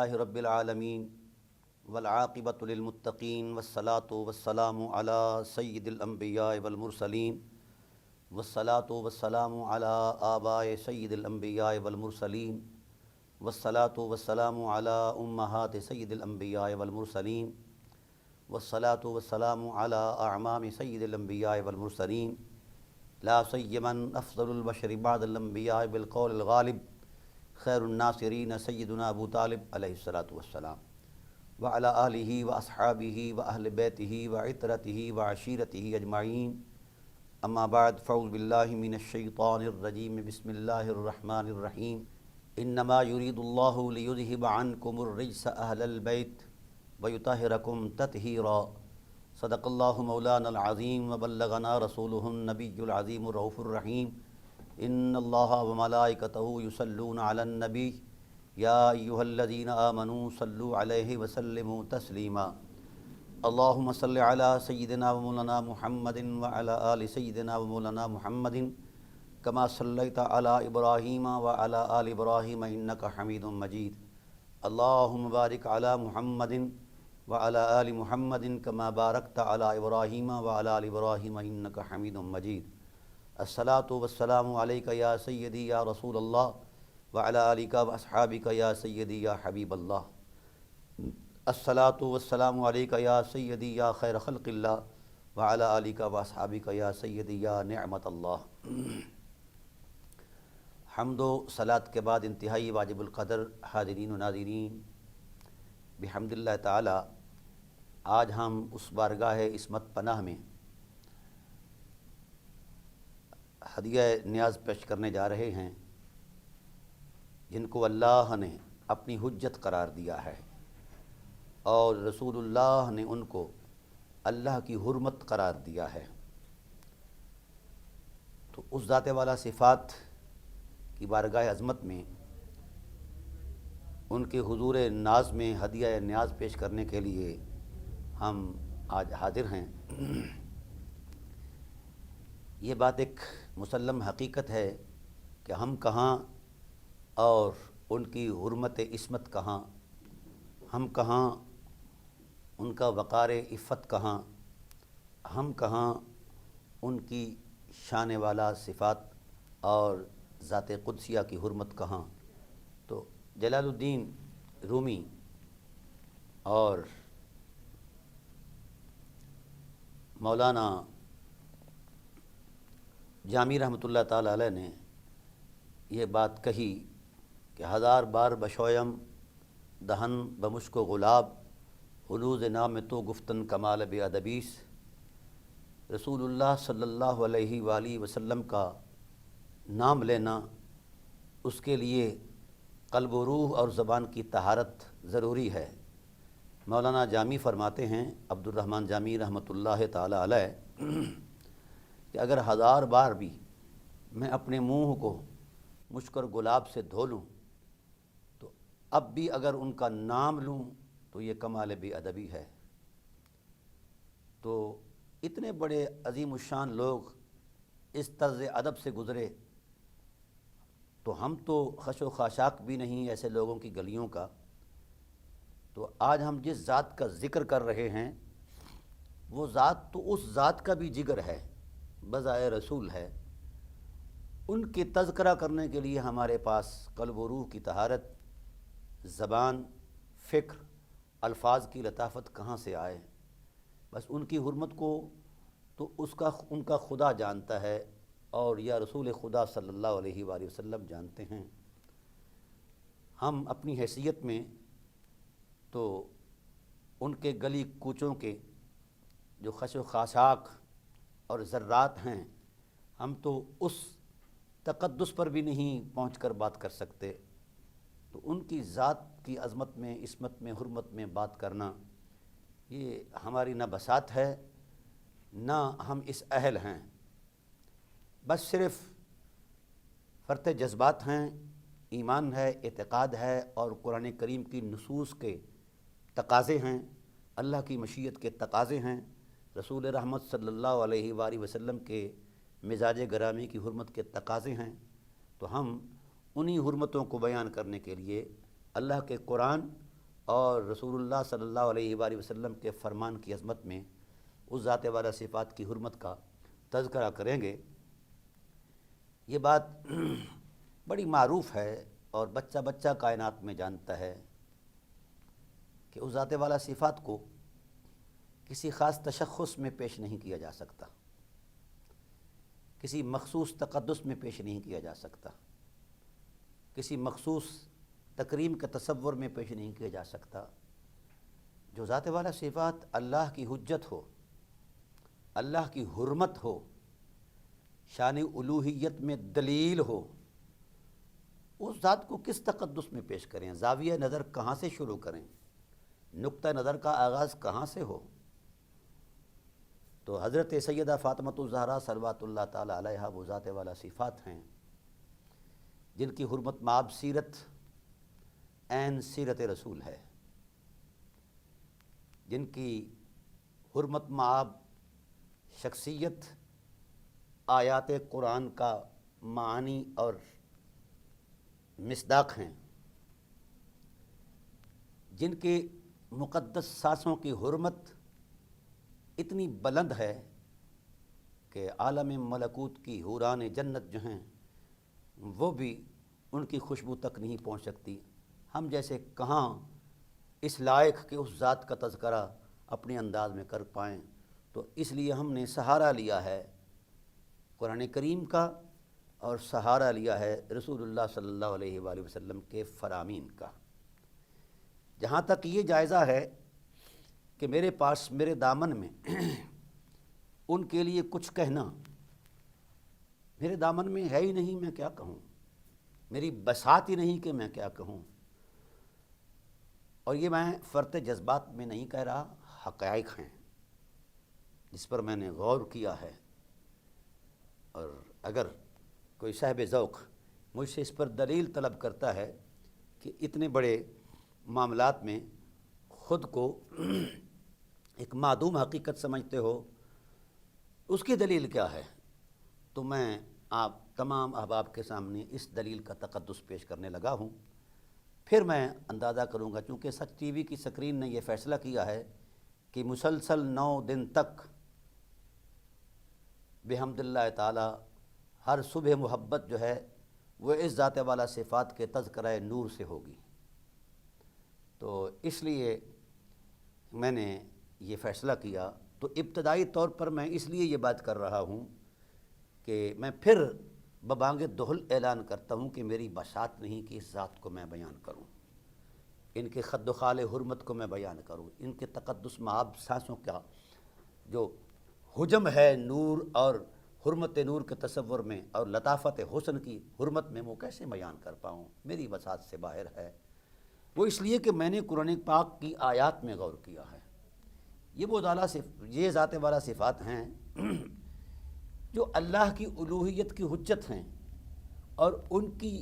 للہ رب العالمین والعاقبۃ للمتقین والصلاۃ والسلام علی سید الانبیاء والمرسلین والصلاۃ والسلام علی آباء سید الانبیاء والمرسلین والصلاۃ والسلام علی امہات سید الانبیاء والمرسلین والصلاۃ والسلام علی اعمام سید الانبیاء والمرسلین لا سیما افضل البشر بعد الانبیاء بالقول الغالب خیر الناصرین سیدنا ابو طالب علیہ الصلاۃ والسلام وعلی آلہ واصحابہ واہل بیتہ وعطرتہ وعشیرتہ اجمعین اما بعد فاعوذ باللہ من الشیطان الرجیم بسم اللہ الرحمن الرحیم انما یرید اللہ لیذہب عنکم الرجس اہل البیت ویطہرکم تطہیرا صدق اللہ مولانا العظیم وبلغنا رسولہ النبی العظیم الرؤوف الرحیم ان اللہ وملائکتہ یصلون علی النبی یا ایہا الذین آمنوا صلوا علیہ وسلموا تسلیما اللہم صل علی سیدنا ومولانا محمد وعلی آل سیدنا ومولانا محمد کما صلیت علی ابراہیم وعلی آل ابراہیم انک حمید مجید اللہم بارک علی محمد وعلی آل محمد کما بارکت علی ابراہیم وعلی آل ابراہیم انک حمید مجید الصلاۃ والسلام علیک یا سیدی یا رسول اللہ وعلی آلک واصحابک یا سیدی یا حبیب اللہ الصلاۃ والسلام علیک یا سیدی یا خیر خلق اللہ وعلی آلک واصحابک یا سیدی یا نعمت اللہ۔ حمد و صلاۃ کے بعد انتہائی واجب القدر حاضرین و ناظرین، بحمد اللہ تعالی آج ہم اس بارگاہ عصمت پناہ میں ہدیہ نیاز پیش کرنے جا رہے ہیں جن کو اللہ نے اپنی حجت قرار دیا ہے اور رسول اللہ نے ان کو اللہ کی حرمت قرار دیا ہے۔ تو اس ذات والا صفات کی بارگاہ عظمت میں ان کے حضور ناز میں ہدیہ نیاز پیش کرنے کے لیے ہم آج حاضر ہیں۔ یہ بات ایک مسلم حقیقت ہے کہ ہم کہاں اور ان کی حرمت عصمت کہاں، ہم کہاں ان کا وقار عفت کہاں، ہم کہاں ان کی شان والا صفات اور ذات قدسیہ کی حرمت کہاں۔ تو جلال الدین رومی اور مولانا جامی رحمۃ اللہ تعالی علیہ نے یہ بات کہی کہ ہزار بار بشویم دہن بمشک و غلاب حلوز نام تو گفتن کمال بے ادبیس۔ رسول اللہ صلی اللہ علیہ وآلہ وسلم کا نام لینا، اس کے لیے قلب و روح اور زبان کی طہارت ضروری ہے۔ مولانا جامی فرماتے ہیں، عبد الرحمن جامی رحمۃ اللہ تعالی علیہ، کہ اگر ہزار بار بھی میں اپنے منہ کو مشک اور گلاب سے دھو لوں تو اب بھی اگر ان کا نام لوں تو یہ کمال بے ادبی ہے۔ تو اتنے بڑے عظیم الشان لوگ اس طرز ادب سے گزرے تو ہم تو خش و خاشاک بھی نہیں ایسے لوگوں کی گلیوں کا۔ تو آج ہم جس ذات کا ذکر کر رہے ہیں وہ ذات تو اس ذات کا بھی جگر ہے، بذائے رسول ہے۔ ان کی تذکرہ کرنے کے لیے ہمارے پاس قلب و روح کی طہارت، زبان، فکر، الفاظ کی لطافت کہاں سے آئے؟ بس ان کی حرمت کو تو ان کا خدا جانتا ہے اور یا رسول خدا صلی اللہ علیہ وآلہ وسلم جانتے ہیں۔ ہم اپنی حیثیت میں تو ان کے گلی کوچوں کے جو خش و خاشاک اور ذرات ہیں، ہم تو اس تقدس پر بھی نہیں پہنچ کر بات کر سکتے۔ تو ان کی ذات کی عظمت میں، عصمت میں، حرمت میں بات کرنا یہ ہماری نہ بساط ہے نہ ہم اس اہل ہیں۔ بس صرف فرط جذبات ہیں، ایمان ہے، اعتقاد ہے اور قرآن کریم کی نصوص کے تقاضے ہیں، اللہ کی مشیت کے تقاضے ہیں، رسول رحمت صلی اللہ علیہ وآلہ وسلم کے مزاج گرامی کی حرمت کے تقاضے ہیں۔ تو ہم انہی حرمتوں کو بیان کرنے کے لیے اللہ کے قرآن اور رسول اللہ صلی اللہ علیہ وآلہ وسلم کے فرمان کی عظمت میں اس ذات والا صفات کی حرمت کا تذکرہ کریں گے۔ یہ بات بڑی معروف ہے اور بچہ بچہ کائنات میں جانتا ہے کہ اس ذات والا صفات کو کسی خاص تشخص میں پیش نہیں کیا جا سکتا، کسی مخصوص تقدس میں پیش نہیں کیا جا سکتا، کسی مخصوص تکریم کے تصور میں پیش نہیں کیا جا سکتا۔ جو ذات والا صفات اللہ کی حجت ہو، اللہ کی حرمت ہو، شان الوہیت میں دلیل ہو، اس ذات کو کس تقدس میں پیش کریں، زاویہ نظر کہاں سے شروع کریں، نقطہ نظر کا آغاز کہاں سے ہو؟ تو حضرت سیدہ فاطمۃ الزہرا صلوات اللہ تعالی علیہا وہ ذات والا صفات ہیں جن کی حرمت مآب سیرت عین سیرت رسول ہے، جن کی حرمت مآب شخصیت آیات قرآن کا معانی اور مصداق ہیں، جن کے مقدس سانسوں کی حرمت اتنی بلند ہے کہ عالم ملکوت کی حوران جنت جو ہیں وہ بھی ان کی خوشبو تک نہیں پہنچ سکتی، ہم جیسے کہاں اس لائق کہ اس ذات کا تذکرہ اپنے انداز میں کر پائیں۔ تو اس لیے ہم نے سہارا لیا ہے قرآن کریم کا اور سہارا لیا ہے رسول اللہ صلی اللہ علیہ وآلہ وسلم کے فرامین کا۔ جہاں تک یہ جائزہ ہے کہ میرے پاس میرے دامن میں ان کے لیے کچھ کہنا میرے دامن میں ہے ہی نہیں، میں کیا کہوں، میری بساط ہی نہیں کہ میں کیا کہوں۔ اور یہ میں فرط جذبات میں نہیں کہہ رہا، حقائق ہیں جس پر میں نے غور کیا ہے، اور اگر کوئی صاحب ذوق مجھ سے اس پر دلیل طلب کرتا ہے کہ اتنے بڑے معاملات میں خود کو ایک معدوم حقیقت سمجھتے ہو، اس کی دلیل کیا ہے، تو میں آپ تمام احباب کے سامنے اس دلیل کا تقدس پیش کرنے لگا ہوں۔ پھر میں اندازہ کروں گا، چونکہ سچ ٹی وی کی سکرین نے یہ فیصلہ کیا ہے کہ مسلسل 9 دن تک بحمد اللہ تعالی ہر صبح محبت جو ہے وہ اس ذات والا صفات کے تذکرہ نور سے ہوگی، تو اس لیے میں نے یہ فیصلہ کیا۔ تو ابتدائی طور پر میں اس لیے یہ بات کر رہا ہوں کہ میں پھر ببانگ دہل اعلان کرتا ہوں کہ میری بساط نہیں کہ اس ذات کو میں بیان کروں، ان کے خد و خال حرمت کو میں بیان کروں، ان کے تقدس مآب سانسوں کا جو حجم ہے نور اور حرمت نور کے تصور میں اور لطافت حسن کی حرمت میں، وہ کیسے بیان کر پاؤں، میری بساط سے باہر ہے۔ وہ اس لیے کہ میں نے قرآن پاک کی آیات میں غور کیا ہے۔ یہ ذات والا صفات ہیں جو اللہ کی الوہیت کی حجت ہیں، اور ان کی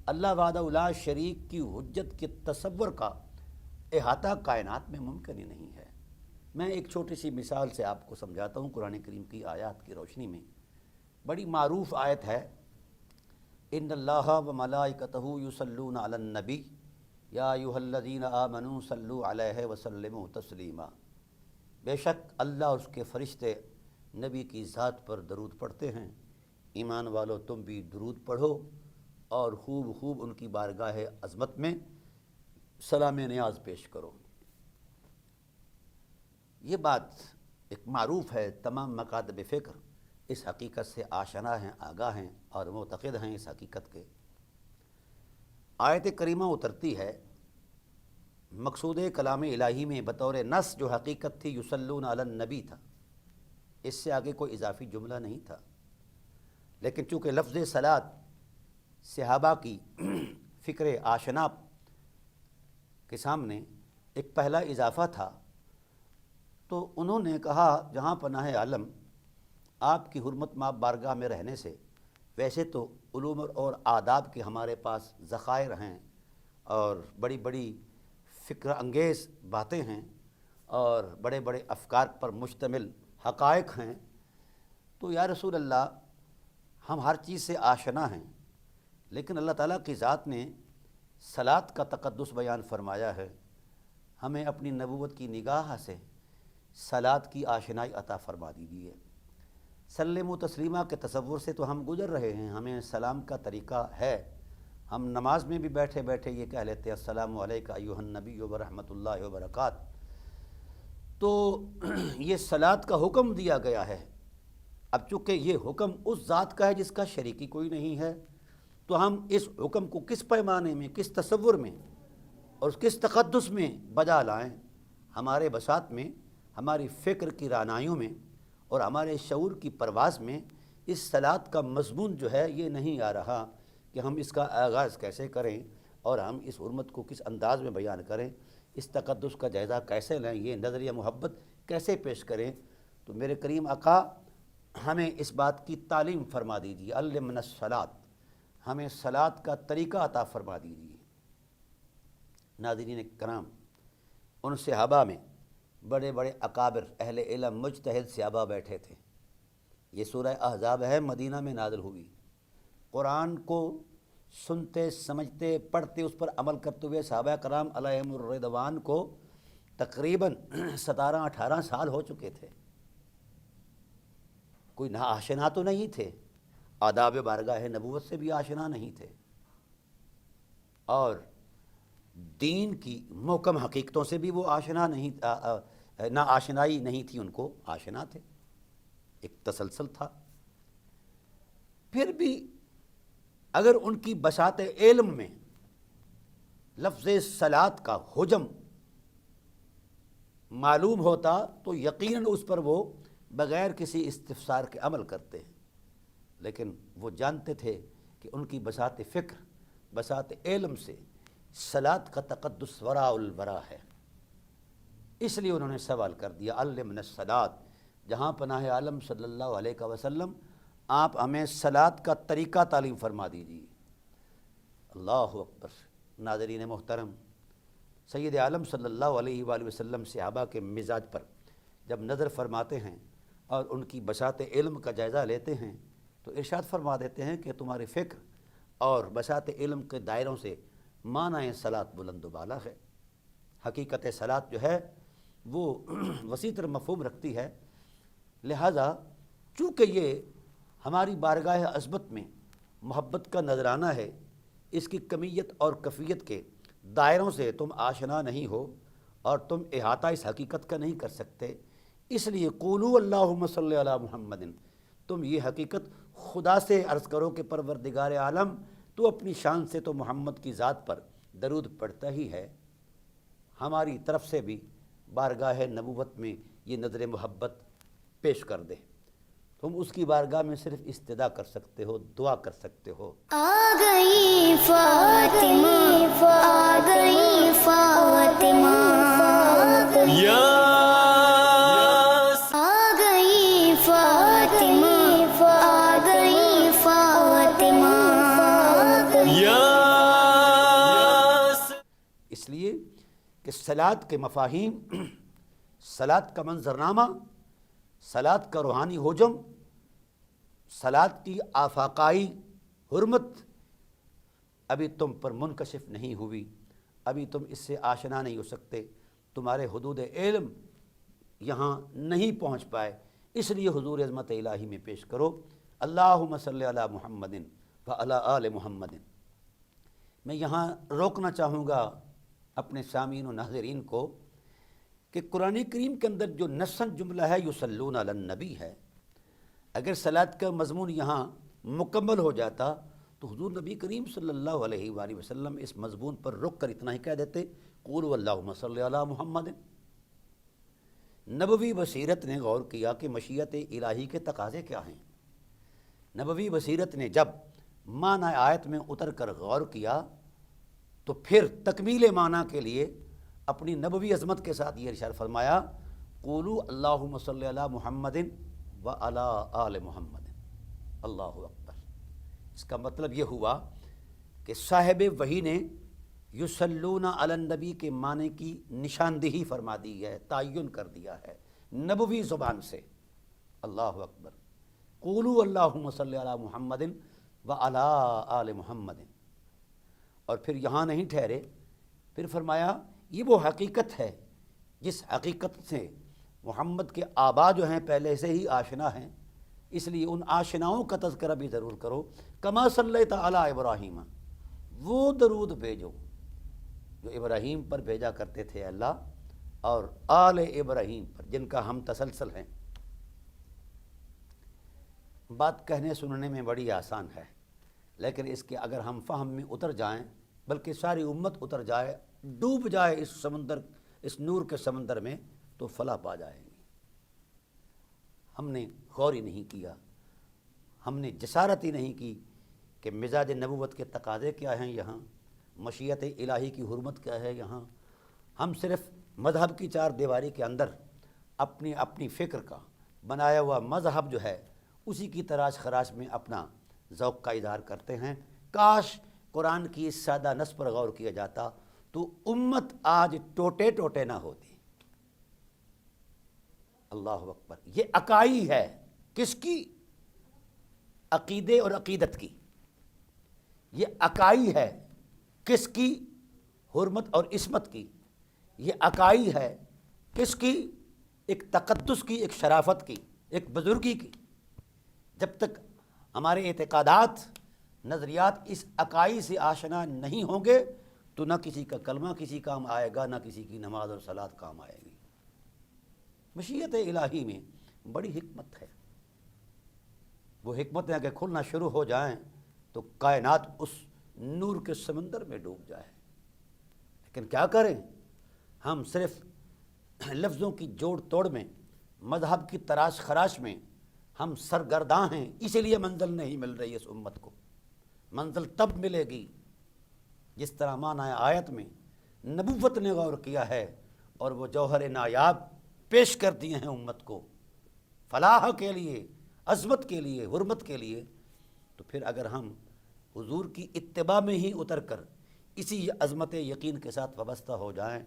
اللہ وحدہ لا شریک کی حجت کے تصور کا احاطہ کائنات میں ممکن ہی نہیں ہے۔ میں ایک چھوٹی سی مثال سے آپ کو سمجھاتا ہوں قرآن کریم کی آیات کی روشنی میں۔ بڑی معروف آیت ہے، ان اللہ و ملائکتہ یصلون علی النبی یا ایھا الذین آمنوا صلوا علیہ وسلموا تسلیما، بے شک اللہ اور اس کے فرشتے نبی کی ذات پر درود پڑھتے ہیں، ایمان والو تم بھی درود پڑھو اور خوب خوب ان کی بارگاہ عظمت میں سلام نیاز پیش کرو۔ یہ بات ایک معروف ہے، تمام مکاتب فکر اس حقیقت سے آشنا ہیں، آگاہ ہیں اور معتقد ہیں اس حقیقت کے۔ آیت کریمہ اترتی ہے، مقصود کلام الہی میں بطور نص جو حقیقت تھی یصلون علی النبی تھا، اس سے آگے کوئی اضافی جملہ نہیں تھا، لیکن چونکہ لفظ صلاۃ صحابہ کی فکر آشنا کے سامنے ایک پہلا اضافہ تھا، تو انہوں نے کہا جہاں پناہ عالم آپ کی حرمت مآب بارگاہ میں رہنے سے، ویسے تو علوم اور آداب کے ہمارے پاس ذخائر ہیں اور بڑی بڑی فکر انگیز باتیں ہیں اور بڑے بڑے افکار پر مشتمل حقائق ہیں، تو یا رسول اللہ ہم ہر چیز سے آشنا ہیں، لیکن اللہ تعالیٰ کی ذات نے صلاۃ کا تقدس بیان فرمایا ہے، ہمیں اپنی نبوت کی نگاہ سے صلاۃ کی آشنائی عطا فرما دیجیے۔ سلم و تسلیمہ کے تصور سے تو ہم گزر رہے ہیں، ہمیں سلام کا طریقہ ہے۔ ہم نماز میں بھی بیٹھے بیٹھے یہ کہہ لیتے ہیں السلام علیکم ایھا النبی ورحمۃ اللہ وبرکاتہ۔ تو یہ صلاۃ کا حکم دیا گیا ہے۔ اب چونکہ یہ حکم اس ذات کا ہے جس کا شریکی کوئی نہیں ہے، تو ہم اس حکم کو کس پیمانے میں، کس تصور میں اور کس تقدس میں بجا لائیں؟ ہمارے بساط میں، ہماری فکر کی رعنائیوں میں اور ہمارے شعور کی پرواز میں اس صلاۃ کا مضمون جو ہے یہ نہیں آ رہا کہ ہم اس کا آغاز کیسے کریں اور ہم اس حرمت کو کس انداز میں بیان کریں، اس تقدس کا جائزہ کیسے لیں، یہ نظریہ محبت کیسے پیش کریں۔ تو میرے کریم آقا ہمیں اس بات کی تعلیم فرما دیجیے، علمنا الصلاۃ، ہمیں صلاۃ کا طریقہ عطا فرما دیجیے۔ ناظرین کرام، ان صحابہ میں بڑے بڑے اکابر اہل علم مجتہد صحابہ بیٹھے تھے۔ یہ سورہ احزاب ہے، مدینہ میں نازل ہوئی۔ قرآن کو سنتے سمجھتے پڑھتے اس پر عمل کرتے ہوئے صحابہ کرام علیہم الرضوان کو تقریباً 17-18 سال ہو چکے تھے۔ کوئی ناآشنا تو نہیں تھے، آداب بارگاہ نبوت سے بھی آشنا نہیں تھے، اور دین کی محکم حقیقتوں سے بھی وہ آشنا نہیں، نا آشنائی نہیں تھی، ان کو آشنا تھے، ایک تسلسل تھا۔ پھر بھی اگر ان کی بساط علم میں لفظ صلاۃ کا حجم معلوم ہوتا تو یقیناً اس پر وہ بغیر کسی استفسار کے عمل کرتے ہیں، لیکن وہ جانتے تھے کہ ان کی بساط فکر، بساط علم سے صلاۃ کا تقدس وراء الورا ہے، اس لیے انہوں نے سوال کر دیا علمنا الصلاۃ، جہاں پناہ عالم صلی اللہ علیہ وسلم آپ ہمیں صلاۃ کا طریقہ تعلیم فرما دیجیے۔ اللہ اکبر۔ ناظرین محترم، سید عالم صلی اللہ علیہ وآلہ وسلم صحابہ کے مزاج پر جب نظر فرماتے ہیں اور ان کی بساط علم کا جائزہ لیتے ہیں تو ارشاد فرما دیتے ہیں کہ تمہاری فکر اور بساط علم کے دائروں سے معنی صلاۃ بلند و بالا ہے۔ حقیقت صلاۃ جو ہے وہ وسیع تر مفہوم رکھتی ہے، لہذا چونکہ یہ ہماری بارگاہ عظمت میں محبت کا نذرانہ ہے، اس کی کمیت اور کفیت کے دائروں سے تم آشنا نہیں ہو اور تم احاطہ اس حقیقت کا نہیں کر سکتے، اس لیے قولوا اللہم صلی علی محمد، تم یہ حقیقت خدا سے عرض کرو کہ پروردگار عالم تو اپنی شان سے تو محمد کی ذات پر درود پڑھتا ہی ہے، ہماری طرف سے بھی بارگاہ نبوت میں یہ نظر محبت پیش کر دے۔ تم اس کی بارگاہ میں صرف استدعا کر سکتے ہو، دعا کر سکتے ہو۔ آ گئی فاطمہ، آ گئی فاطمہ، یا آ گئی فاطمہ، آ گئی فاطمہ، یا اس لیے کہ صلاۃ کے مفاہیم، صلاۃ کا منظرنامہ، صلاۃ کا روحانی حجم، صلاۃ کی آفاقائی حرمت ابھی تم پر منکشف نہیں ہوئی، ابھی تم اس سے آشنا نہیں ہو سکتے، تمہارے حدود علم یہاں نہیں پہنچ پائے، اس لیے حضور عظمت الہی میں پیش کرو اللہم صلی علی محمد وعلی آل محمد۔ میں یہاں روکنا چاہوں گا اپنے سامعین و ناظرین کو کہ قرآن کریم کے اندر جو نصاً جملہ ہے یصلون علی النبی ہے، اگر صلاۃ کا مضمون یہاں مکمل ہو جاتا تو حضور نبی کریم صلی اللہ علیہ وآلہ وسلم اس مضمون پر رک کر اتنا ہی کہہ دیتے قولوا اللہم صلی علی محمد۔ نبوی بصیرت نے غور کیا کہ مشیت الہی کے تقاضے کیا ہیں، نبوی بصیرت نے جب معنی آیت میں اتر کر غور کیا تو پھر تکمیل معنی کے لیے اپنی نبوی عظمت کے ساتھ یہ ارشاد فرمایا قولوا اللہم صلی علی محمد وعلی آل محمد۔ اللہ اکبر۔ اس کا مطلب یہ ہوا کہ صاحب وحی نے یصلون علی النبی کے معنی کی نشاندہی فرما دی ہے، تعین کر دیا ہے نبوی زبان سے۔ اللہ اکبر۔ قولوا اللہم صلی علی محمد وعلی آل محمد۔ اور پھر یہاں نہیں ٹھہرے، پھر فرمایا یہ وہ حقیقت ہے جس حقیقت سے محمد کے آبا جو ہیں پہلے سے ہی آشنا ہیں، اس لیے ان آشناؤں کا تذکرہ بھی ضرور کرو۔ کما صلیت علی ابراہیم، وہ درود بھیجو جو ابراہیم پر بھیجا کرتے تھے اللہ، اور آل ابراہیم پر جن کا ہم تسلسل ہیں۔ بات کہنے سننے میں بڑی آسان ہے، لیکن اس کے اگر ہم فہم میں اتر جائیں، بلکہ ساری امت اتر جائے، ڈوب جائے اس سمندر، اس نور کے سمندر میں، تو فلاح پا جائیں گے۔ ہم نے غور ہی نہیں کیا، ہم نے جسارت ہی نہیں کی کہ مزاج نبوت کے تقاضے کیا ہیں یہاں، مشیت الہی کی حرمت کیا ہے یہاں۔ ہم صرف مذہب کی چار دیواری کے اندر اپنی فکر کا بنایا ہوا مذہب جو ہے اسی کی تراش خراش میں اپنا ذوق کا اظہار کرتے ہیں۔ کاش قرآن کی اس سادہ نص پر غور کیا جاتا تو امت آج ٹوٹے ٹوٹے نہ ہوتی۔ اللہ اکبر، یہ اکائی ہے کس کی؟ عقیدے اور عقیدت کی۔ یہ اکائی ہے کس کی؟ حرمت اور عصمت کی۔ یہ اکائی ہے کس کی؟ ایک تقدس کی، ایک شرافت کی، ایک بزرگی کی۔ جب تک ہمارے اعتقادات، نظریات اس اکائی سے آشنا نہیں ہوں گے تو نہ کسی کا کلمہ کسی کام آئے گا، نہ کسی کی نماز اور صلاۃ کام آئے گی۔ مشیت الہی میں بڑی حکمت ہے۔ وہ حکمتیں اگر کھلنا شروع ہو جائیں تو کائنات اس نور کے سمندر میں ڈوب جائے۔ لیکن کیا کریں؟ ہم صرف لفظوں کی جوڑ توڑ میں، مذہب کی تراش خراش میں ہم سرگرداں ہیں، اسی لیے منزل نہیں مل رہی اس امت کو۔ منزل تب ملے گی جس طرح معنی آیت میں نبوت نے غور کیا ہے اور وہ جوہر نایاب پیش کر دیے ہیں امت کو فلاح کے لیے، عظمت کے لیے، حرمت کے لیے۔ تو پھر اگر ہم حضور کی اتباع میں ہی اتر کر اسی عظمت یقین کے ساتھ وابستہ ہو جائیں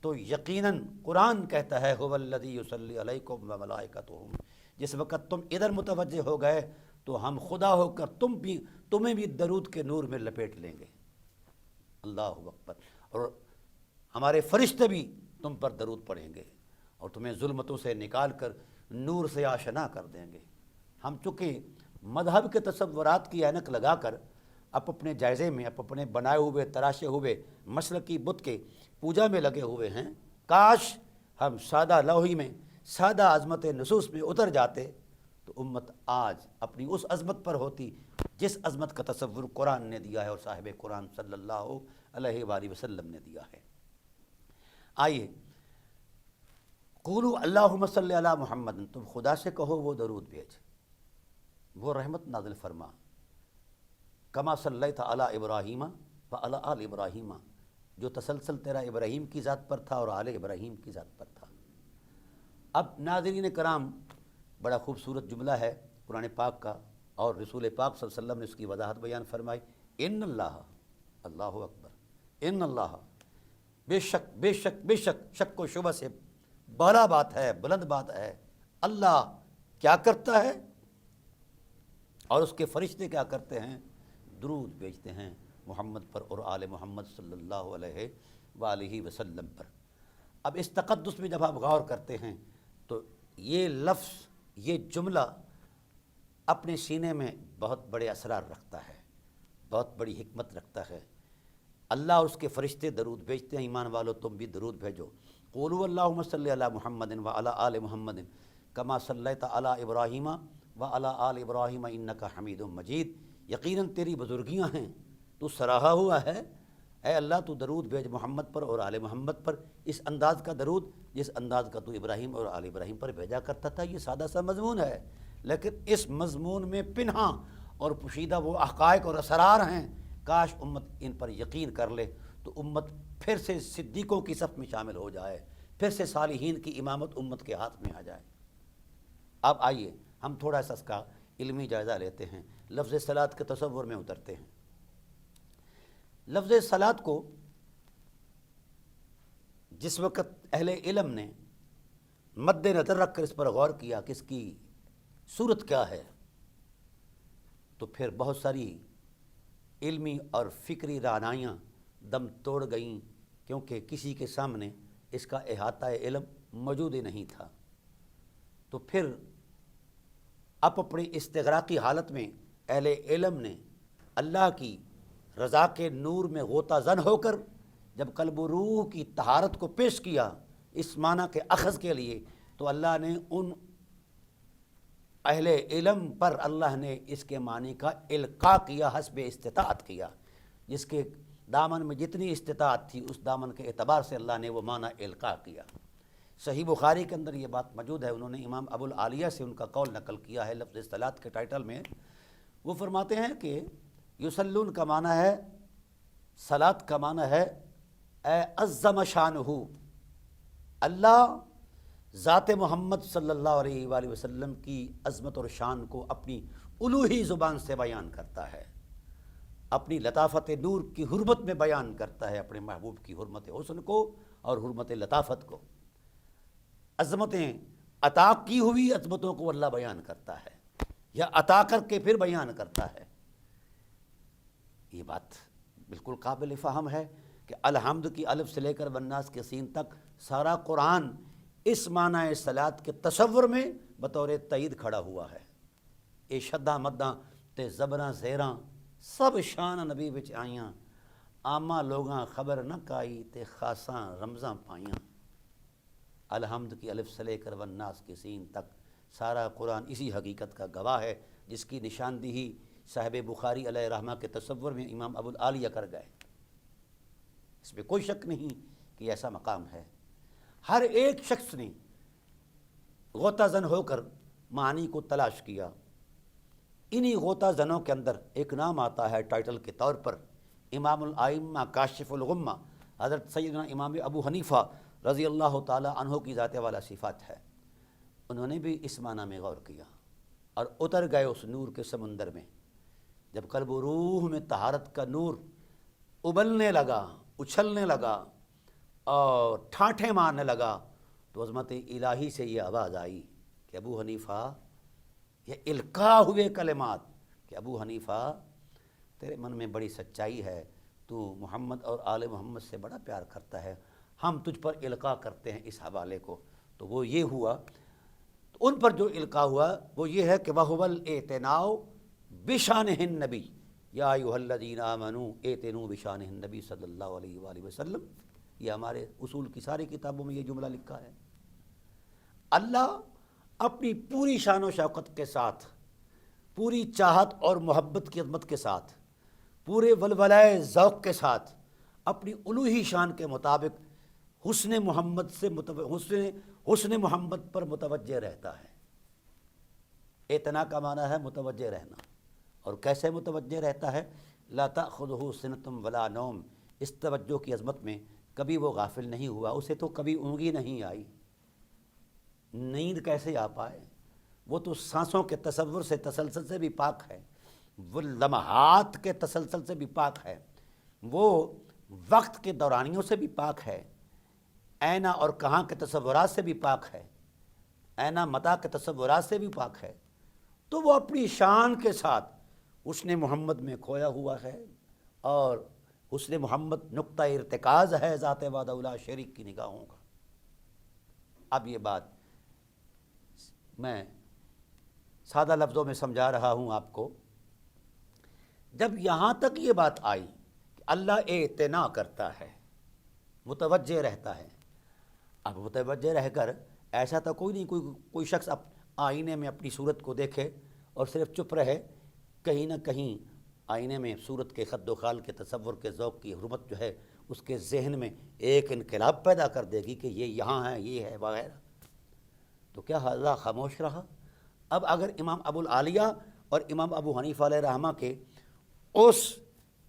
تو یقیناً قرآن کہتا ہے هو الذی یصلی علیکم وملائکتہ، جس وقت تم ادھر متوجہ ہو گئے تو ہم خدا ہو کر تمہیں بھی درود کے نور میں لپیٹ لیں گے۔ اللہ اکبر، اور ہمارے فرشتے بھی تم پر درود پڑھیں گے اور تمہیں ظلمتوں سے نکال کر نور سے آشنا کر دیں گے۔ ہم چونکہ مذہب کے تصورات کی اینک لگا کر اپنے جائزے میں اپنے بنائے ہوئے تراشے ہوئے مشرقی بت کے پوجا میں لگے ہوئے ہیں، کاش ہم سادہ لوحی میں، سادہ عظمت نصوص میں اتر جاتے تو امت آج اپنی اس عظمت پر ہوتی جس عظمت کا تصور قرآن نے دیا ہے اور صاحب قرآن صلی اللہ علیہ وآلہ وسلم نے دیا ہے۔ آئیے، قولوا اللہم صلی علی محمد، تم خدا سے کہو وہ درود بھیج، وہ رحمت نازل فرما، کما صلیت علی ابراہیم و علی آل ابراہیم، جو تسلسل تیرا ابراہیم کی ذات پر تھا اور آل ابراہیم کی ذات پر تھا۔ اب ناظرین کرام، بڑا خوبصورت جملہ ہے قرآن پاک کا، اور رسول پاک صلی اللہ علیہ وسلم نے اس کی وضاحت بیان فرمائی، ان اللہ، اللہ اکبر، ان اللہ، بے شک بے شک بے شک، شک و شبہ سے بالا بات ہے، بلند بات ہے، اللہ کیا کرتا ہے اور اس کے فرشتے کیا کرتے ہیں؟ درود بھیجتے ہیں محمد پر اور آل محمد صلی اللہ علیہ وآلہ وسلم پر۔ اب اس تقدس میں جب آپ غور کرتے ہیں تو یہ لفظ، یہ جملہ اپنے سینے میں بہت بڑے اسرار رکھتا ہے، بہت بڑی حکمت رکھتا ہے۔ اللہ اور اس کے فرشتے درود بھیجتے ہیں، ایمان والو تم بھی درود بھیجو۔ قولوا اللہم صلی علی محمد وعلی آل محمد کما صلیت علی ابراہیم وعلی آل ابراہیم انک حمید مجید، یقیناً تیری بزرگیاں ہیں، تو سراہا ہوا ہے، اے اللہ تو درود بھیج محمد پر اور آل محمد پر، اس انداز کا درود جس انداز کا تو ابراہیم اور آل ابراہیم پر بھیجا کرتا تھا۔ یہ سادہ سا مضمون ہے، لیکن اس مضمون میں پنہاں اور پوشیدہ وہ حقائق اور اسرار ہیں، کاش امت ان پر یقین کر لے تو امت پھر سے صدیقوں کی صف میں شامل ہو جائے، پھر سے صالحین کی امامت امت کے ہاتھ میں آ جائے۔ اب آئیے ہم تھوڑا سا اس کا علمی جائزہ لیتے ہیں، لفظ صلاۃ کے تصور میں اترتے ہیں۔ لفظ صلاۃ کو جس وقت اہل علم نے مد نظر رکھ کر اس پر غور کیا کہ اس کی صورت کیا ہے، تو پھر بہت ساری علمی اور فکری رعنائیاں دم توڑ گئیں کیونکہ کسی کے سامنے اس کا احاطہ علم موجود ہی نہیں تھا۔ تو پھر اب اپنی استغراقی حالت میں اہل علم نے اللہ کی رضا کے نور میں غوطہ زن ہو کر جب قلب و روح کی طہارت کو پیش کیا اس معنی کے اخذ کے لیے، تو اللہ نے ان اہل علم پر اللہ نے اس کے معنی کا القاء کیا، حسب استطاعت کیا، جس کے دامن میں جتنی استطاعت تھی اس دامن کے اعتبار سے اللہ نے وہ معنی القاء کیا۔ صحیح بخاری کے اندر یہ بات موجود ہے، انہوں نے امام ابو العالیہ سے ان کا قول نقل کیا ہے لفظ صلاۃ کے ٹائٹل میں۔ وہ فرماتے ہیں کہ یصلون کا معنی ہے، صلاۃ کا معنی ہے اے عظم شانہ، اللہ ذات محمد صلی اللہ علیہ وآلہ وسلم کی عظمت اور شان کو اپنی الوہی زبان سے بیان کرتا ہے، اپنی لطافت نور کی حرمت میں بیان کرتا ہے، اپنے محبوب کی حرمت حسن کو اور حرمت لطافت کو۔ عظمتیں عطا کی ہوئی عظمتوں کو اللہ بیان کرتا ہے یا عطا کر کے پھر بیان کرتا ہے۔ یہ بات بالکل قابل فہم ہے کہ الحمد کی الف سے لے کر والناس کے سین تک سارا قرآن اس معنی صلاۃ کے تصور میں بطور تائید کھڑا ہوا ہے۔ اے شداں مداں تے زبراں زیراں سب شان نبی وچ آئیاں، عامہ لوگاں خبر نہ کائی تے خاصاں رمزاں پائیاں۔ الحمد کی الف سے لے کر والناس کے سین تک سارا قرآن اسی حقیقت کا گواہ ہے، جس کی نشاندہی صاحب بخاری علیہ رحمہ کے تصور میں امام ابو العالیہ کر گئے۔ اس میں کوئی شک نہیں کہ ایسا مقام ہے۔ ہر ایک شخص نے غوطہ زن ہو کر معنی کو تلاش کیا۔ انہی غوطہ زنوں کے اندر ایک نام آتا ہے ٹائٹل کے طور پر، امام الائمہ کاشف الغمہ حضرت سیدنا امام ابو حنیفہ رضی اللہ تعالی عنہ کی ذات والا صفات ہے۔ انہوں نے بھی اس معنی میں غور کیا اور اتر گئے اس نور کے سمندر میں۔ جب قلب و روح میں طہارت کا نور ابلنے لگا، اچھلنے لگا اور ٹھاٹھیں مارنے لگا، تو عظمت الہی سے یہ آواز آئی کہ ابو حنیفہ، یہ القاء ہوئے کلمات کہ ابو حنیفہ تیرے من میں بڑی سچائی ہے، تو محمد اور آل محمد سے بڑا پیار کرتا ہے، ہم تجھ پر القاء کرتے ہیں اس حوالے کو۔ تو وہ یہ ہوا، تو ان پر جو القاء ہوا وہ یہ ہے کہ وَهُوَ الْإِعْتِنَاءُ بِشَانِهِ النَّبِيِّ يَا أَيُّهَا الَّذِينَ آمَنُوا اعْتِنُوا بِشَانِهِ النَّبِيِّ صلی اللہ علیہ وآلہ وسلم۔ یہ ہمارے اصول کی ساری کتابوں میں یہ جملہ لکھا ہے۔ اللہ اپنی پوری شان و شوکت کے ساتھ، پوری چاہت اور محبت کی عظمت کے ساتھ، پورے ولولۂ ذوق کے ساتھ، اپنی الوہی شان کے مطابق حسن محمد سے حسن محمد پر متوجہ رہتا ہے۔ اعتنا کا معنی ہے متوجہ رہنا، اور کیسے متوجہ رہتا ہے؟ لا تأخذہ سنۃ ولا نوم، اس توجہ کی عظمت میں کبھی وہ غافل نہیں ہوا، اسے تو کبھی اونگی نہیں آئی، نیند کیسے آ پائے؟ وہ تو سانسوں کے تصور سے تسلسل سے بھی پاک ہے، وہ لمحات کے تسلسل سے بھی پاک ہے، وہ وقت کے دورانیوں سے بھی پاک ہے، اینا اور کہاں کے تصورات سے بھی پاک ہے، اینا متا کے تصورات سے بھی پاک ہے۔ تو وہ اپنی شان کے ساتھ حسن محمد میں کھویا ہوا ہے، اور حسن محمد نقطہ ارتکاز ہے ذات وحدہ لا شریک کی نگاہوں کا۔ اب یہ بات میں سادہ لفظوں میں سمجھا رہا ہوں آپ کو۔ جب یہاں تک یہ بات آئی کہ اللہ اعتنا کرتا ہے، متوجہ رہتا ہے، اب متوجہ رہ کر ایسا تو کوئی نہیں کوئی شخص آئینے میں اپنی صورت کو دیکھے اور صرف چپ رہے، کہیں نہ کہیں آئینے میں صورت کے خد و خال کے تصور کے ذوق کی حرمت جو ہے اس کے ذہن میں ایک انقلاب پیدا کر دے گی کہ یہ یہاں ہے، یہ ہے وغیرہ۔ تو کیا اللہ خاموش رہا؟ اب اگر امام ابو العالیہ اور امام ابو حنیفہ علیہ رحمہ کے اس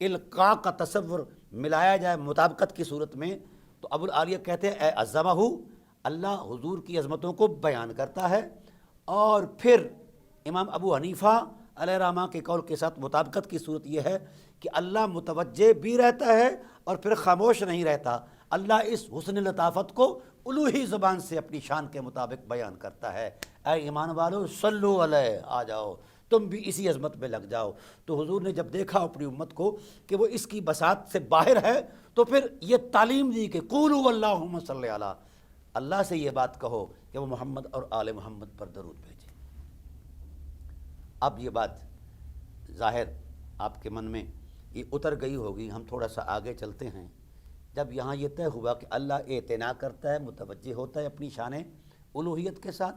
القاء کا تصور ملایا جائے مطابقت کی صورت میں، تو ابو العالیہ کہتے ہیں اے عظمہ، اللہ حضور کی عظمتوں کو بیان کرتا ہے، اور پھر امام ابو حنیفہ علیہ رحمہ کے قول کے ساتھ مطابقت کی صورت یہ ہے کہ اللہ متوجہ بھی رہتا ہے اور پھر خاموش نہیں رہتا، اللہ اس حسن لطافت کو الوہی زبان سے اپنی شان کے مطابق بیان کرتا ہے۔ اے ایمان والو صلو علیہ، آ جاؤ تم بھی اسی عظمت میں لگ جاؤ۔ تو حضور نے جب دیکھا اپنی امت کو کہ وہ اس کی بساط سے باہر ہے تو پھر یہ تعلیم دی کہ قولوا اللہم صلی علی، اللہ سے یہ بات کہو کہ وہ محمد اور آل محمد پر درود بھیجے۔ اب یہ بات ظاہر آپ کے من میں یہ اتر گئی ہوگی، ہم تھوڑا سا آگے چلتے ہیں۔ جب یہاں یہ طے ہوا کہ اللہ اعتنا کرتا ہے، متوجہ ہوتا ہے اپنی شان الوہیت کے ساتھ،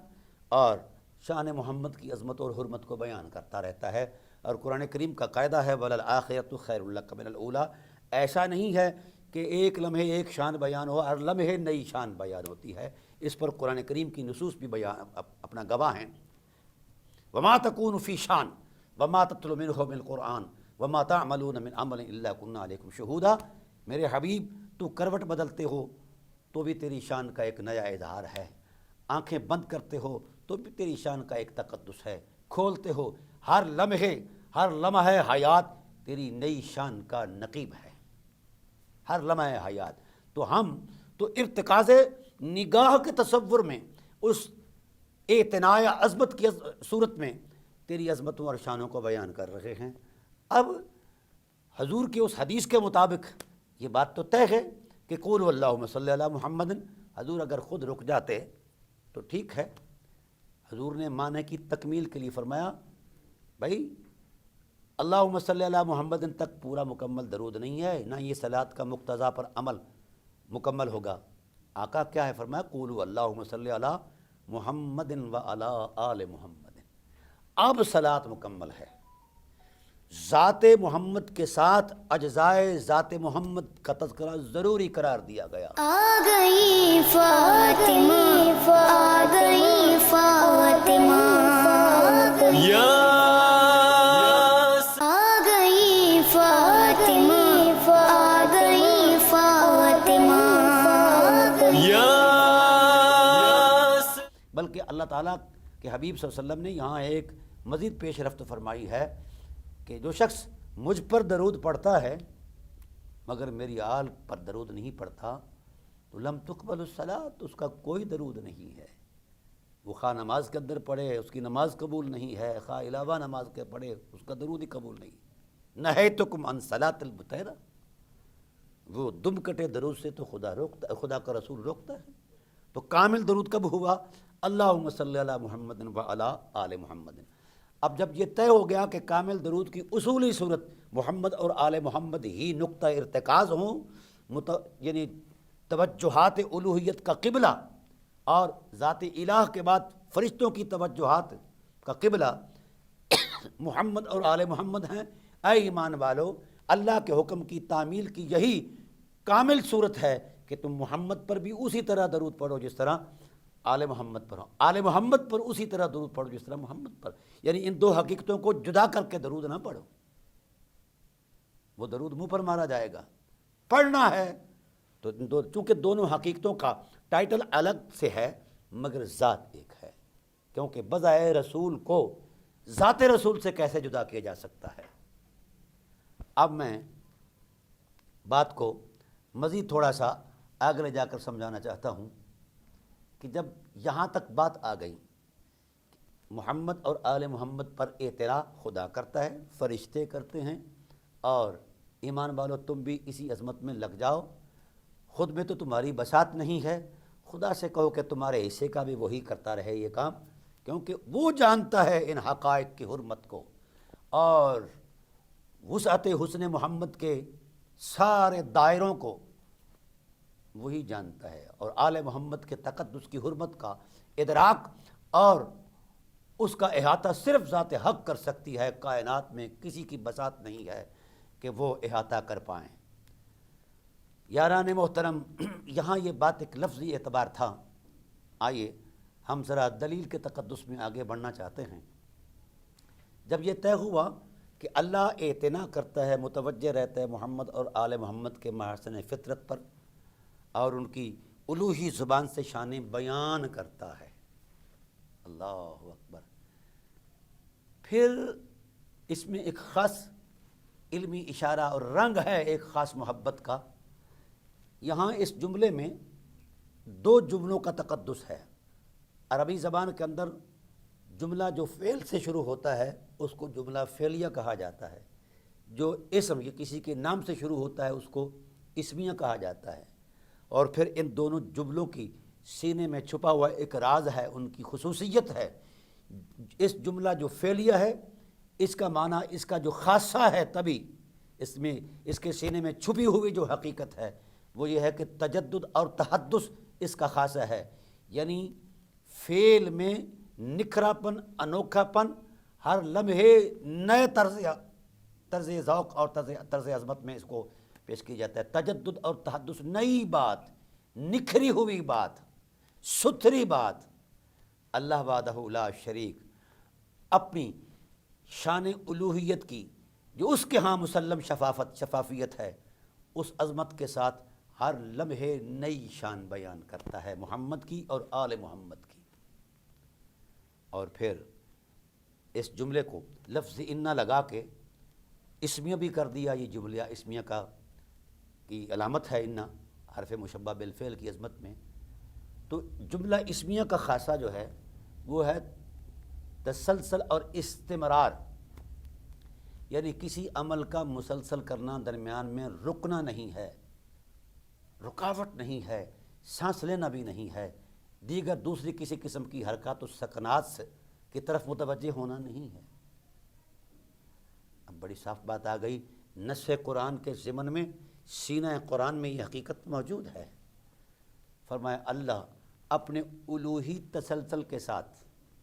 اور شان محمد کی عظمت اور حرمت کو بیان کرتا رہتا ہے، اور قرآن کریم کا قاعدہ ہے وَلَلْآخِرَةُ خَيْرٌ لَكَ مِنَ الْأُولَىٰ، ایسا نہیں ہے کہ ایک لمحے ایک شان بیان ہو، ہر لمحے نئی شان بیان ہوتی ہے۔ اس پر قرآن کریم کی نصوص بھی بیان اپنا گواہ ہیں۔ وَمَا تَكُونُ فِي شَان وَمَا تَتْلُو مِنْهُ مِنَ الْقُرْآنِ وَمَا تَعْمَلُونَ مِنْ عَمَلٍ إِلَّا كُنَّا عَلَيْكُمْ شُهُودًا، میرے حبیب تو کروٹ بدلتے ہو تو بھی تیری شان کا ایک نیا اظہار ہے، آنکھیں بند کرتے ہو تو بھی تیری شان کا ایک تقدس ہے، کھولتے ہو ہر لمحہ حیات تیری نئی شان کا نقیب ہے، ہر لمحہ حیات۔ تو ہم تو ارتکاز نگاہ کے تصور میں اس اعتناء عظمت کی صورت میں تیری عظمتوں اور شانوں کو بیان کر رہے ہیں۔ اب حضور کی اس حدیث کے مطابق یہ بات تو طے ہے کہ قولوا اللہم صلی علی محمد، حضور اگر خود رک جاتے تو ٹھیک ہے۔ حضور نے معنی کی تکمیل کے لیے فرمایا بھائی اللہم صلی علی محمد تک پورا مکمل درود نہیں ہے، نہ یہ صلاۃ کا مقتضا پر عمل مکمل ہوگا۔ آقا کیا ہے؟ فرمایا قولوا اللہم صلی علی محمد و علی آل محمد۔ اب صلاۃ مکمل ہے، ذات محمد کے ساتھ اجزائے ذات محمد کا تذکرہ ضروری قرار دیا گیا۔ آ گئی فاطمہ، آ گئی فاطمہ، یا آ گئی فاطمہ، آ گئی فاطمہ، یا بلکہ اللہ تعالیٰ کے حبیب صلی اللہ علیہ وسلم نے یہاں ایک مزید پیش رفت فرمائی ہے کہ جو شخص مجھ پر درود پڑھتا ہے مگر میری آل پر درود نہیں پڑھتا تو لم تقبل الصلاۃ، اس کا کوئی درود نہیں ہے۔ وہ خواہ نماز کے اندر پڑھے اس کی نماز قبول نہیں ہے، خواہ علاوہ نماز کے پڑھے اس کا درود ہی قبول نہیں۔ نہیتکم عن صلاۃ البطیرہ، وہ دم کٹے درود سے تو خدا کا رسول روکتا ہے۔ تو کامل درود کب ہوا؟ اللہم صلی علی محمد و علی آل محمد۔ اب جب یہ طے ہو گیا کہ کامل درود کی اصولی صورت محمد اور آل محمد ہی نقطہ ارتکاز ہوں، یعنی توجہات الوہیت کا قبلہ اور ذات الہ کے بعد فرشتوں کی توجہات کا قبلہ محمد اور آل محمد ہیں، اے ایمان والو اللہ کے حکم کی تعمیل کی یہی کامل صورت ہے کہ تم محمد پر بھی اسی طرح درود پڑھو جس طرح آل محمد پر ہو، آل محمد پر اسی طرح درود پڑھو جس طرح محمد پر، یعنی ان دو حقیقتوں کو جدا کر کے درود نہ پڑھو، وہ درود منہ پر مارا جائے گا۔ پڑھنا ہے تو چونکہ دونوں حقیقتوں کا ٹائٹل الگ سے ہے مگر ذات ایک ہے، کیونکہ بذائے رسول کو ذات رسول سے کیسے جدا کیا جا سکتا ہے۔ اب میں بات کو مزید تھوڑا سا آگے لے جا کر سمجھانا چاہتا ہوں کہ جب یہاں تک بات آ گئی محمد اور آل محمد پر اعتراء خدا کرتا ہے، فرشتے کرتے ہیں، اور ایمان والو تم بھی اسی عظمت میں لگ جاؤ، خود میں تو تمہاری بساط نہیں ہے، خدا سے کہو کہ تمہارے حصے کا بھی وہی کرتا رہے یہ کام، کیونکہ وہ جانتا ہے ان حقائق کی حرمت کو اور وسعت حسن محمد کے سارے دائروں کو وہی جانتا ہے، اور آل محمد کے تقدس کی حرمت کا ادراک اور اس کا احاطہ صرف ذات حق کر سکتی ہے، کائنات میں کسی کی بساط نہیں ہے کہ وہ احاطہ کر پائیں۔ یاران محترم، یہاں یہ بات ایک لفظی اعتبار تھا، آئیے ہم ذرا دلیل کے تقدس میں آگے بڑھنا چاہتے ہیں۔ جب یہ طے ہوا کہ اللہ اعتنا کرتا ہے، متوجہ رہتا ہے محمد اور آل محمد کے محاسن فطرت پر اور ان کی الوہی زبان سے شانیں بیان کرتا ہے، اللہ اکبر، پھر اس میں ایک خاص علمی اشارہ اور رنگ ہے ایک خاص محبت کا۔ یہاں اس جملے میں دو جملوں کا تقدس ہے۔ عربی زبان کے اندر جملہ جو فعل سے شروع ہوتا ہے اس کو جملہ فعلیہ کہا جاتا ہے، جو اسم یا کسی کے نام سے شروع ہوتا ہے اس کو اسمیہ کہا جاتا ہے۔ اور پھر ان دونوں جملوں کی سینے میں چھپا ہوا ایک راز ہے، ان کی خصوصیت ہے۔ اس جملہ جو فعلیہ ہے اس کا معنی، اس کا جو خاصہ ہے، طبی اس میں اس کے سینے میں چھپی ہوئی جو حقیقت ہے وہ یہ ہے کہ تجدد اور تحدث اس کا خاصہ ہے، یعنی فعل میں نکھرا پن، انوکھا پن، ہر لمحے نئے طرز ذوق اور طرز عظمت میں اس کو پیش کی جاتا ہے۔ تجدد اور تحدث، نئی بات، نکھری ہوئی بات، ستھری بات۔ اللہ وحدہ لا شریک اپنی شان الوہیت کی جو اس کے ہاں مسلم شفافیت ہے، اس عظمت کے ساتھ ہر لمحے نئی شان بیان کرتا ہے محمد کی اور آل محمد کی۔ اور پھر اس جملے کو لفظ انا لگا کے اسمیہ بھی کر دیا۔ یہ جملہ اسمیہ کی علامت ہے انا، حرف مشبہ بالفعل کی عظمت میں۔ تو جملہ اسمیہ کا خاصہ جو ہے وہ ہے تسلسل اور استمرار، یعنی کسی عمل کا مسلسل کرنا، درمیان میں رکنا نہیں ہے، رکاوٹ نہیں ہے، سانس لینا بھی نہیں ہے، دیگر دوسری کسی قسم کی حرکات و سکنات کی طرف متوجہ ہونا نہیں ہے۔ اب بڑی صاف بات آ گئی، نص قرآن کے ضمن میں، سینہ قرآن میں یہ حقیقت موجود ہے۔ فرمایا اللہ اپنے الوہی تسلسل کے ساتھ،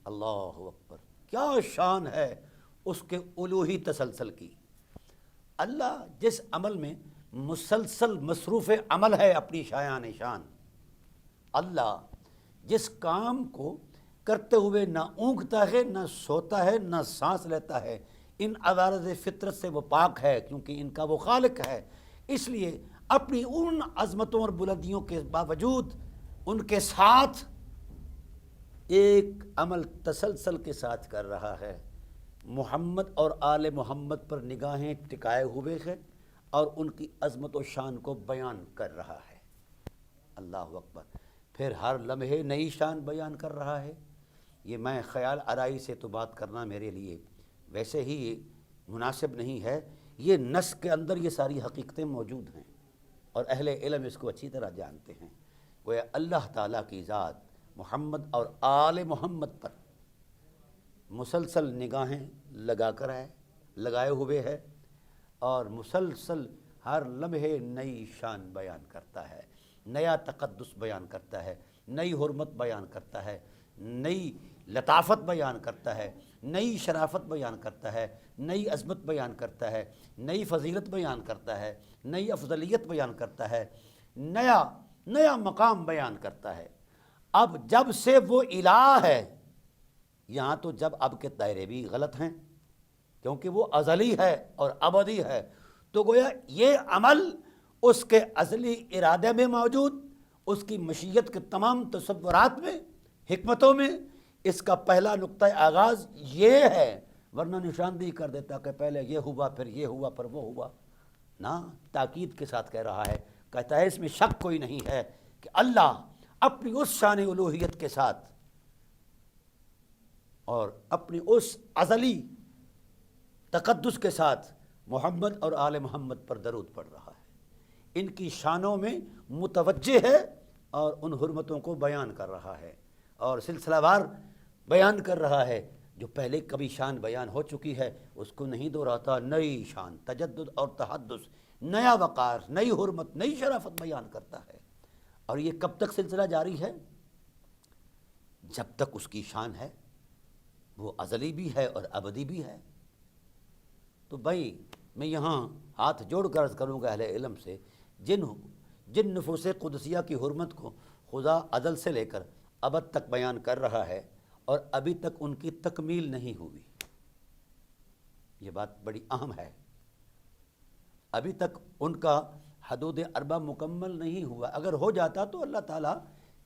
اللہ اکبر، کیا شان ہے اس کے الوہی تسلسل کی۔ اللہ جس عمل میں مسلسل مصروف عمل ہے اپنی شایان شان، اللہ جس کام کو کرتے ہوئے نہ اونگتا ہے، نہ سوتا ہے، نہ سانس لیتا ہے، ان عوارض فطرت سے وہ پاک ہے کیونکہ ان کا وہ خالق ہے۔ اس لیے اپنی ان عظمتوں اور بلندیوں کے باوجود ان کے ساتھ ایک عمل تسلسل کے ساتھ کر رہا ہے، محمد اور آل محمد پر نگاہیں ٹکائے ہوئے ہے اور ان کی عظمت و شان کو بیان کر رہا ہے۔ اللہ اکبر، پھر ہر لمحے نئی شان بیان کر رہا ہے۔ یہ میں خیال آرائی سے تو بات کرنا میرے لیے ویسے ہی مناسب نہیں ہے، یہ نص کے اندر یہ ساری حقیقتیں موجود ہیں اور اہل علم اس کو اچھی طرح جانتے ہیں۔ گویا اللہ تعالیٰ کی ذات محمد اور آل محمد پر مسلسل نگاہیں لگائے ہوئے ہے اور مسلسل ہر لمحے نئی شان بیان کرتا ہے، نیا تقدس بیان کرتا ہے، نئی حرمت بیان کرتا ہے، نئی لطافت بیان کرتا ہے، نئی شرافت بیان کرتا ہے، نئی عظمت بیان کرتا ہے، نئی فضیلت بیان کرتا ہے، نئی افضلیت بیان کرتا ہے، نیا مقام بیان کرتا ہے۔ اب جب سے وہ الہ ہے، یہاں تو جب اب کے دائرے بھی غلط ہیں کیونکہ وہ ازلی ہے اور ابدی ہے، تو گویا یہ عمل اس کے ازلی ارادے میں موجود، اس کی مشیت کے تمام تصورات میں، حکمتوں میں، اس کا پہلا نقطہ آغاز یہ ہے، ورنہ نشاندہی کر دیتا کہ پہلے یہ ہوا، پھر یہ ہوا، پھر وہ ہوا۔ نہ، تاکید کے ساتھ کہہ رہا ہے، کہتا ہے اس میں شک کوئی نہیں ہے کہ اللہ اپنی اس شان الوہیت کے ساتھ اور اپنی اس ازلی تقدس کے ساتھ محمد اور آل محمد پر درود پڑھ رہا ہے، ان کی شانوں میں متوجہ ہے اور ان حرمتوں کو بیان کر رہا ہے اور سلسلہ وار بیان کر رہا ہے۔ جو پہلے کبھی شان بیان ہو چکی ہے اس کو نہیں دہراتا، نئی شان، تجدد اور تحدث، نیا وقار، نئی حرمت، نئی شرافت بیان کرتا ہے۔ اور یہ کب تک سلسلہ جاری ہے؟ جب تک اس کی شان ہے، وہ ازلی بھی ہے اور ابدی بھی ہے۔ تو بھائی میں یہاں ہاتھ جوڑ کر عرض کروں گا اہل علم سے، جن نفوس قدسیہ کی حرمت کو خدا ازل سے لے کر ابد تک بیان کر رہا ہے اور ابھی تک ان کی تکمیل نہیں ہوئی، یہ بات بڑی اہم ہے، ابھی تک ان کا حدود اربع مکمل نہیں ہوا۔ اگر ہو جاتا تو اللہ تعالیٰ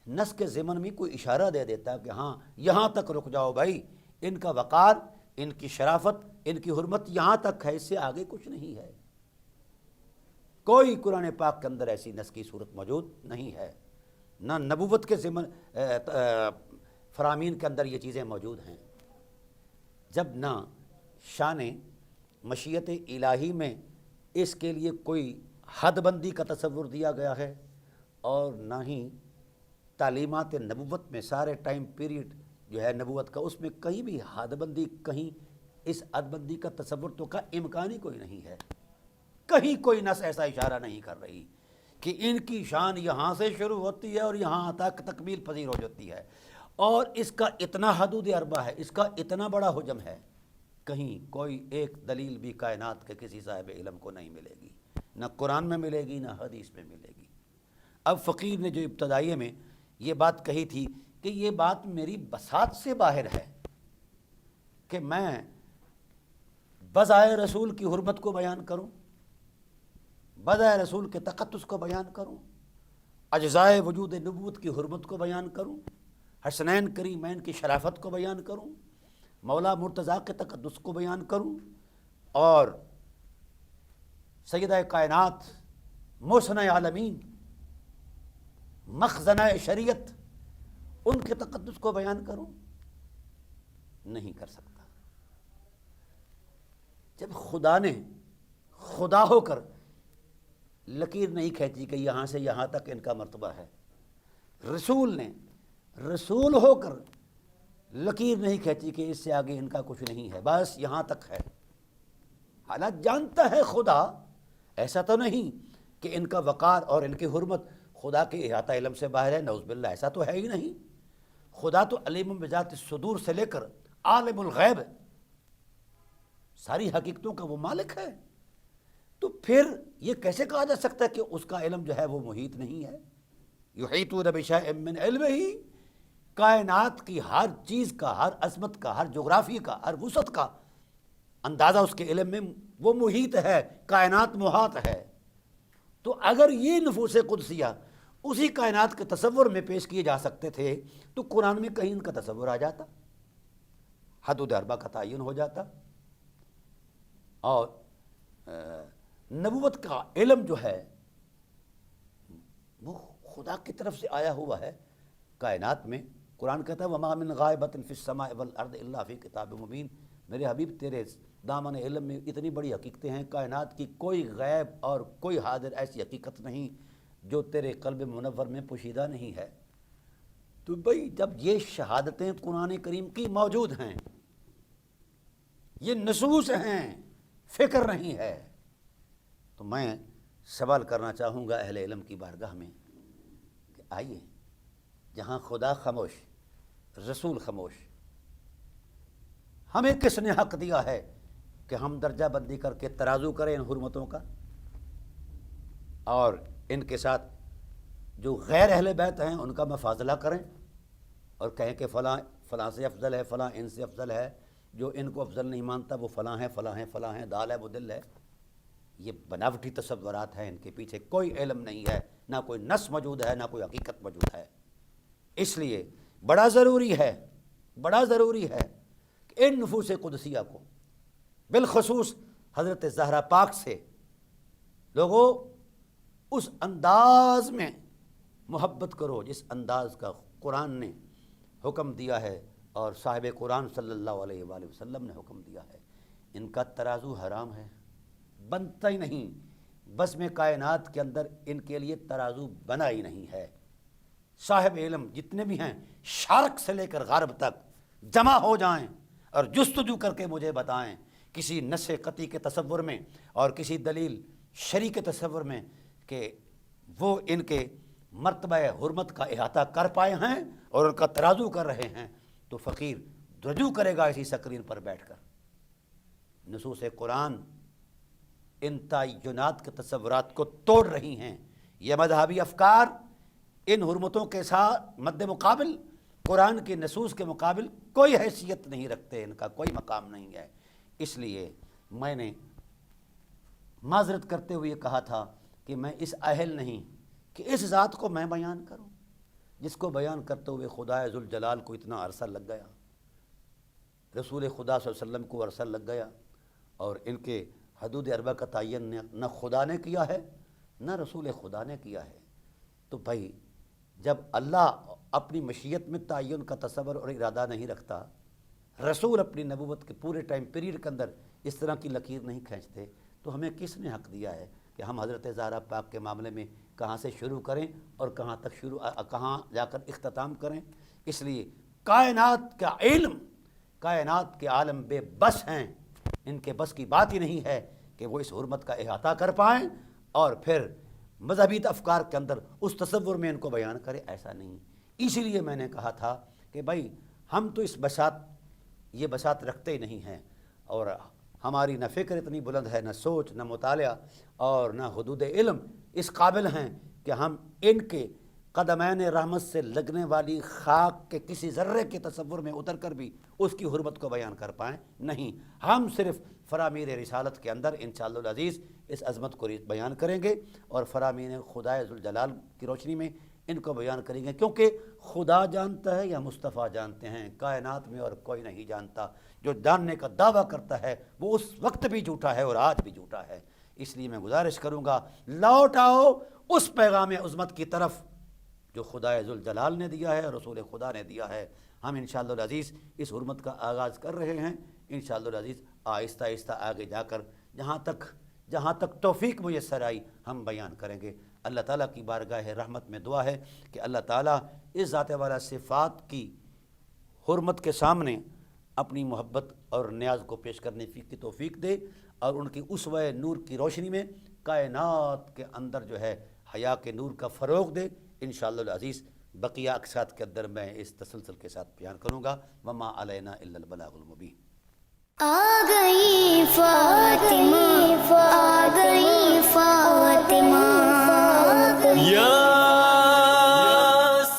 نص کے ضمن میں کوئی اشارہ دے دیتا کہ ہاں یہاں تک رک جاؤ بھائی، ان کا وقار، ان کی شرافت، ان کی حرمت یہاں تک ہے، اس سے آگے کچھ نہیں ہے۔ کوئی قرآن پاک کے اندر ایسی نص کی صورت موجود نہیں ہے، نہ نبوت کے ضمن فرامین کے اندر یہ چیزیں موجود ہیں۔ جب نہ شان مشیت الہی میں اس کے لیے کوئی حد بندی کا تصور دیا گیا ہے، اور نہ ہی تعلیمات نبوت میں سارے ٹائم پیریڈ جو ہے نبوت کا، اس میں کہیں بھی حد بندی، کہیں اس حد بندی کا تصور تو کا امکان ہی کوئی نہیں ہے۔ کہیں کوئی نص ایسا اشارہ نہیں کر رہی کہ ان کی شان یہاں سے شروع ہوتی ہے اور یہاں تک تکمیل پذیر ہو جاتی ہے، اور اس کا اتنا حدود اربع ہے، اس کا اتنا بڑا حجم ہے۔ کہیں کوئی ایک دلیل بھی کائنات کے کسی صاحب علم کو نہیں ملے گی، نہ قرآن میں ملے گی، نہ حدیث میں ملے گی۔ اب فقیر نے جو ابتدائیے میں یہ بات کہی تھی کہ یہ بات میری بساط سے باہر ہے کہ میں بضائے رسول کی حرمت کو بیان کروں، بضائے رسول کے تقدس کو بیان کروں، اجزائے وجود نبوت کی حرمت کو بیان کروں، حسنین کریمین کی شرافت کو بیان کروں، مولا مرتضیٰ کے تقدس کو بیان کروں، اور سیدہ کائنات محسنہ عالمین مخزنہ شریعت ان کے تقدس کو بیان کروں؟ نہیں کر سکتا۔ جب خدا نے خدا ہو کر لکیر نہیں کھینچی کہ یہاں سے یہاں تک ان کا مرتبہ ہے، رسول نے رسول ہو کر لکیر نہیں کھینچی کہ اس سے آگے ان کا کچھ نہیں ہے، بس یہاں تک ہے۔ حالانکہ جانتا ہے خدا، ایسا تو نہیں کہ ان کا وقار اور ان کی حرمت خدا کے احاطہ علم سے باہر ہے، نعوذ باللہ، ایسا تو ہے ہی نہیں۔ خدا تو علیم بذات الصدور سے لے کر عالم الغیب، ساری حقیقتوں کا وہ مالک ہے۔ تو پھر یہ کیسے کہا جا سکتا ہے کہ اس کا علم جو ہے وہ محیط نہیں ہے؟ یحیطون بشیء من علمہ، کائنات کی ہر چیز کا، ہر عظمت کا، ہر جغرافی کا، ہر وسعت کا اندازہ اس کے علم میں وہ محیط ہے، کائنات محاط ہے۔ تو اگر یہ نفوس قدسیہ اسی کائنات کے تصور میں پیش کیے جا سکتے تھے تو قرآن میں کہیں ان کا تصور آ جاتا، حدود اربع کا تعین ہو جاتا، اور نبوت کا علم جو ہے وہ خدا کی طرف سے آیا ہوا ہے کائنات میں۔ قرآن کہتا ہے وَمَا مِنْ غَائِبَةٍ فِي السَّمَاءِ وَالْأَرْضِ إِلَّا فِي كِتَابٍ مُبِينٍ، میرے حبیب تیرے دامن علم میں اتنی بڑی حقیقتیں ہیں، کائنات کی کوئی غیب اور کوئی حاضر ایسی حقیقت نہیں جو تیرے قلب منور میں پوشیدہ نہیں ہے۔ تو بھئی جب یہ شہادتیں قرآن کریم کی موجود ہیں، یہ نصوص ہیں، فکر نہیں ہے، تو میں سوال کرنا چاہوں گا اہل علم کی بارگاہ میں کہ آئیے، جہاں خدا خاموش، رسول خاموش، ہمیں کس نے حق دیا ہے کہ ہم درجہ بندی کر کے ترازو کریں ان حرمتوں کا، اور ان کے ساتھ جو غیر اہل بیت ہیں ان کا مفاضلہ کریں اور کہیں کہ فلاں فلاں سے افضل ہے، فلاں ان سے افضل ہے، جو ان کو افضل نہیں مانتا وہ فلاں ہے، فلاں ہے، فلاں ہے، دال ہے وہ دل ہے۔ یہ بناوٹی تصورات ہیں، ان کے پیچھے کوئی علم نہیں ہے، نہ کوئی نص موجود ہے، نہ کوئی حقیقت موجود ہے۔ اس لیے بڑا ضروری ہے کہ ان نفوس قدسیہ کو، بالخصوص حضرت زہرا پاک سے، لوگوں اس انداز میں محبت کرو جس انداز کا قرآن نے حکم دیا ہے اور صاحب قرآن صلی اللہ علیہ وآلہ وسلم نے حکم دیا ہے۔ ان کا ترازو حرام ہے، بنتا ہی نہیں، بس میں کائنات کے اندر ان کے لیے ترازو بنا ہی نہیں ہے۔ صاحب علم جتنے بھی ہیں شرق سے لے کر غرب تک جمع ہو جائیں اور جستجو کر کے مجھے بتائیں کسی نص قطعی کے تصور میں اور کسی دلیل شرعی کے تصور میں کہ وہ ان کے مرتبہ حرمت کا احاطہ کر پائے ہیں اور ان کا ترازو کر رہے ہیں، تو فقیر رجوع کرے گا اسی سکرین پر بیٹھ کر۔ نصوص قرآن ان تعینات کے تصورات کو توڑ رہی ہیں۔ یہ مذہبی افکار ان حرمتوں کے ساتھ مد مقابل قرآن کے نصوص کے مقابل کوئی حیثیت نہیں رکھتے، ان کا کوئی مقام نہیں ہے۔ اس لیے میں نے معذرت کرتے ہوئے کہا تھا کہ میں اس اہل نہیں کہ اس ذات کو میں بیان کروں جس کو بیان کرتے ہوئے خدا ذوالجلال کو اتنا عرصہ لگ گیا، رسول خدا صلی اللہ علیہ وسلم کو عرصہ لگ گیا، اور ان کے حدود اربع کا تعین نہ خدا نے کیا ہے نہ رسول خدا نے کیا ہے۔ تو بھائی جب اللہ اپنی مشیت میں تعین کا تصور اور ارادہ نہیں رکھتا رسول اپنی نبوت کے پورے ٹائم پیریڈ کے اندر اس طرح کی لکیر نہیں کھینچتے، تو ہمیں کس نے حق دیا ہے کہ ہم حضرت زہرا پاک کے معاملے میں کہاں سے شروع کریں اور کہاں جا کر اختتام کریں؟ اس لیے کائنات کا علم، کائنات کے عالم بے بس ہیں، ان کے بس کی بات ہی نہیں ہے کہ وہ اس حرمت کا احاطہ کر پائیں اور پھر مذہبی افکار کے اندر اس تصور میں ان کو بیان کرے، ایسا نہیں۔ اسی لیے میں نے کہا تھا کہ بھائی ہم تو اس یہ بساط رکھتے ہی نہیں ہیں، اور ہماری نہ فکر اتنی بلند ہے، نہ سوچ، نہ مطالعہ اور نہ حدود علم اس قابل ہیں کہ ہم ان کے قدمین رحمت سے لگنے والی خاک کے کسی ذرے کے تصور میں اتر کر بھی اس کی حرمت کو بیان کر پائیں۔ نہیں، ہم صرف فرامین رسالت کے اندر انشاءاللہ العزیز اس عظمت کو بیان کریں گے اور فرامین خدائے ذوالجلال کی روشنی میں ان کو بیان کریں گے، کیونکہ خدا جانتا ہے یا مصطفیٰ جانتے ہیں، کائنات میں اور کوئی نہیں جانتا۔ جو جاننے کا دعویٰ کرتا ہے وہ اس وقت بھی جھوٹا ہے اور آج بھی جھوٹا ہے۔ اس لیے میں گزارش کروں گا، لوٹ آؤ اس پیغام عظمت کی طرف جو خدائے ذوالجلال نے دیا ہے اور رسول خدا نے دیا ہے۔ ہم انشاءاللہ العزیز اس حرمت کا آغاز کر رہے ہیں، انشاءاللہ العزیز آہستہ آہستہ آگے جا کر جہاں تک توفیق میسر آئی ہم بیان کریں گے۔ اللہ تعالیٰ کی بارگاہ رحمت میں دعا ہے کہ اللہ تعالیٰ اس ذات والا صفات کی حرمت کے سامنے اپنی محبت اور نیاز کو پیش کرنے کی توفیق دے، اور ان کی اسوہ نور کی روشنی میں کائنات کے اندر جو ہے حیا کے نور کا فروغ دے۔ انشاءاللہ العزیز بقیہ اقساط کے اندر میں اس تسلسل کے ساتھ بیان کروں گا۔ وما علینا الا البلاغ المبین۔ آ گئی فاطمہ، آ گئی فاطمہ، یا